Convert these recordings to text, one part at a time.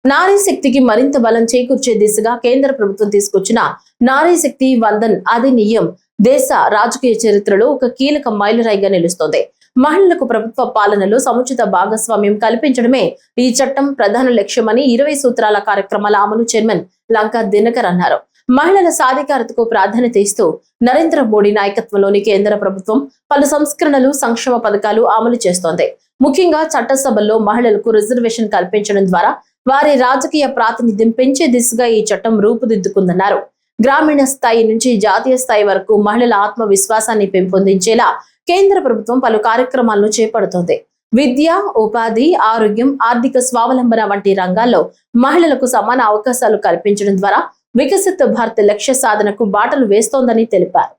నారీ శక్తికి మరింత బలం చేకూర్చే దిశగా కేంద్ర ప్రభుత్వం తీసుకొచ్చిన నారీ శక్తి వందన్ అధినియం దేశ రాజకీయ చరిత్రలో ఒక కీలక మైలురాయిగా నిలుస్తోంది. మహిళలకు ప్రభుత్వ పాలనలో సముచిత భాగస్వామ్యం కల్పించడమే ఈ చట్టం ప్రధాన లక్ష్యమని 20 సూత్రాల కార్యక్రమాల అమలు చైర్మన్ లంకా దినకర్ అన్నారు. మహిళల సాధికారతకు ప్రాధాన్యత ఇస్తూ నరేంద్ర మోడీ నాయకత్వంలోని కేంద్ర ప్రభుత్వం పలు సంస్కరణలు, సంక్షేమ పథకాలు అమలు చేస్తోంది. ముఖ్యంగా చట్టసభల్లో మహిళలకు రిజర్వేషన్ కల్పించడం ద్వారా వారి రాజకీయ ప్రాతినిధ్యం పెంచే దిశగా ఈ చట్టం రూపుదిద్దుకుందన్నారు. గ్రామీణ స్థాయి నుంచి జాతీయ స్థాయి వరకు మహిళల ఆత్మవిశ్వాసాన్ని పెంపొందించేలా కేంద్ర ప్రభుత్వం పలు కార్యక్రమాలను చేపడుతోంది. విద్య, ఉపాధి, ఆరోగ్యం, ఆర్థిక స్వావలంబన వంటి రంగాల్లో మహిళలకు సమాన అవకాశాలు కల్పించడం ద్వారా వికసిత భారత్ లక్ష్య సాధనకు బాటలు వేస్తోందని తెలిపారు.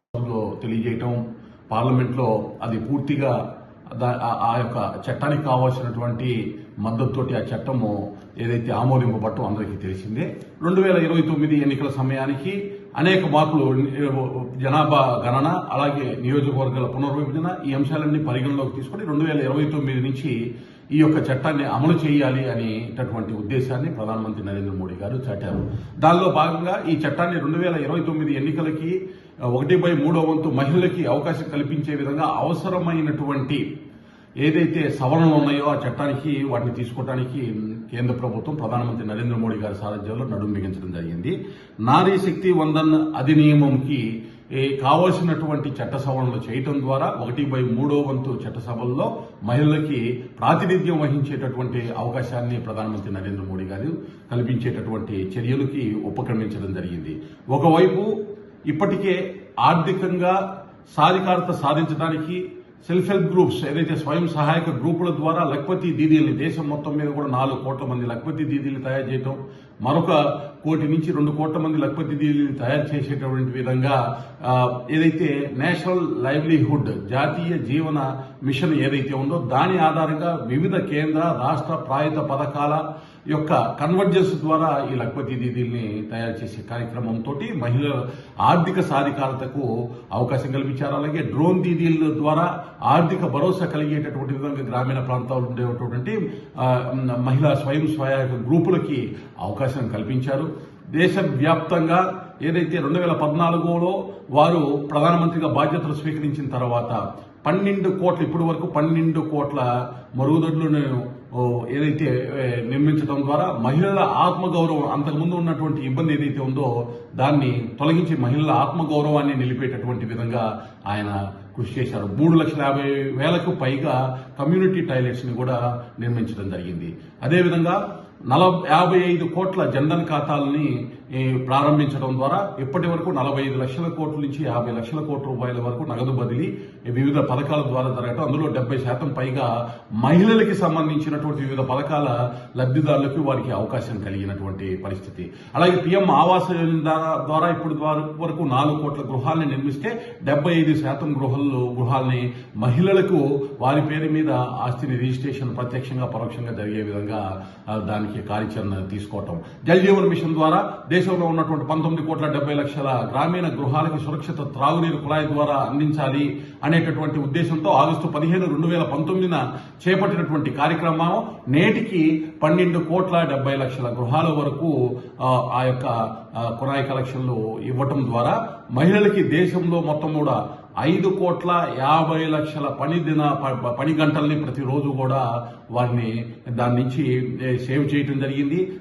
పార్లమెంట్ లో అది పూర్తిగా ఆ యొక్క చట్టానికి కావాల్సినటువంటి మద్దతుతోటి ఆ చట్టము ఏదైతే ఆమోదింపబట్టో అందరికీ తెలిసిందే. 2029 ఎన్నికల సమయానికి అనేక మార్పులు, జనాభా గణన, అలాగే నియోజకవర్గాల పునర్విభజన, ఈ అంశాలన్నీ పరిగణలోకి తీసుకుని 2029 నుంచి ఈ యొక్క చట్టాన్ని అమలు చేయాలి అనేటటువంటి ఉద్దేశాన్ని ప్రధానమంత్రి నరేంద్ర మోడీ గారు చాటారు. దానిలో భాగంగా ఈ చట్టాన్ని 2029 ఎన్నికలకి 1/3 వంతు మహిళలకి అవకాశం కల్పించే విధంగా అవసరమైనటువంటి ఏదైతే సవరణలు ఉన్నాయో ఆ చట్టానికి వాటిని తీసుకోవడానికి కేంద్ర ప్రభుత్వం ప్రధానమంత్రి నరేంద్ర మోడీ గారి సారథ్యంలో నడుం బిగించడం జరిగింది. నారీ శక్తి వందన్ అధినియమంకి కావలసినటువంటి చట్ట సవరణలు చేయటం ద్వారా 1/3 వంతు చట్టసభల్లో మహిళలకి ప్రాతినిధ్యం వహించేటటువంటి అవకాశాన్ని ప్రధానమంత్రి నరేంద్ర మోడీ గారు కల్పించేటటువంటి చర్యలకి ఉపక్రమించడం జరిగింది. ఒకవైపు ఇప్పటికే ఆర్థికంగా సాధికారత సాధించడానికి సెల్ఫ్ హెల్ప్ గ్రూప్స్, ఏదైతే స్వయం సహాయక గ్రూపుల ద్వారా లఖపతి దీదీల్ని, దేశం మొత్తం మీద కూడా 4 కోట్ల మంది లఖపతి దీదీల్ని తయారు చేయటం, మరొక 1 కోటి నుంచి 2 కోట్ల మంది లఖపతి దీదీల్ని తయారు చేసేటటువంటి విధంగా ఏదైతే నేషనల్ లైవ్లీహుడ్, జాతీయ జీవన మిషన్ ఏదైతే ఉందో దాని ఆధారంగా వివిధ కేంద్ర, రాష్ట్ర ప్రాయుత పథకాల యొక్క కన్వర్జెన్స్ ద్వారా ఈ లఖపతి దీదీల్ని తయారు చేసే కార్యక్రమంతో మహిళల ఆర్థిక సాధికారతకు అవకాశం కల్పించారు. అలాగే డ్రోన్ దీదీల ద్వారా ఆర్థిక భరోసా కలిగేటటువంటి విధంగా గ్రామీణ ప్రాంతాల్లో ఉండేటటువంటి మహిళా స్వయం సహాయక గ్రూపులకి అవకాశం కల్పించారు. దేశవ్యాప్తంగా ఏదైతే 2014లో వారు ప్రధానమంత్రిగా బాధ్యతలు స్వీకరించిన తర్వాత 12 కోట్ల, ఇప్పటి వరకు 12 కోట్ల మరుగుదొడ్లను ఏదైతే నిర్మించడం ద్వారా మహిళల ఆత్మగౌరవం, అంతకుముందు ఉన్నటువంటి ఇబ్బంది ఏదైతే ఉందో దాన్ని తొలగించి మహిళల ఆత్మగౌరవాన్ని నిలిపేటటువంటి విధంగా ఆయన కృషి చేశారు. 3,50,000కు పైగా కమ్యూనిటీ టాయిలెట్స్ ని కూడా నిర్మించడం జరిగింది. అదేవిధంగా 55 కోట్ల జన్ధన్ ఖాతాలని ప్రారంభించడం ద్వారా ఇప్పటి వరకు 45 లక్షల కోట్ల నుంచి 50 లక్షల కోట్ల రూపాయల వరకు నగదు బదిలీ వివిధ పథకాల ద్వారా జరగటం, అందులో 70% పైగా మహిళలకి సంబంధించినటువంటి వివిధ పథకాల లబ్ధిదారులకు వారికి అవకాశం కలిగినటువంటి పరిస్థితి. అలాగే పీఎం ఆవాస్ ద్వారా ఇప్పటి వరకు 4 కోట్ల గృహాలని నిర్మిస్తే 75% గృహాలని మహిళలకు వారి పేరు మీద ఆస్తిని రిజిస్ట్రేషన్ ప్రత్యక్షంగా పరోక్షంగా జరిగే విధంగా దానికి కార్యాచరణ తీసుకోవటం. జల్ జీవన్ మిషన్ ద్వారా దేశంలో ఉన్నటువంటి 19,70,00,000 గ్రామీణ గృహాలకు సురక్షిత త్రాగునీరు కుళాయి ద్వారా అందించాలి అనేటటువంటి ఉద్దేశంతో ఆగస్టు 15, 2019 చేపట్టినటువంటి కార్యక్రమం నేటికి 12,70,00,000 గృహాల వరకు ఆ యొక్క కుళాయి కలెక్షన్లు ఇవ్వటం ద్వారా మహిళలకి దేశంలో మొత్తం కూడా 5,50,00,000 పని గంటల్ని ప్రతిరోజు కూడా వారిని దాని నుంచి సేవ్ చేయటం జరిగింది.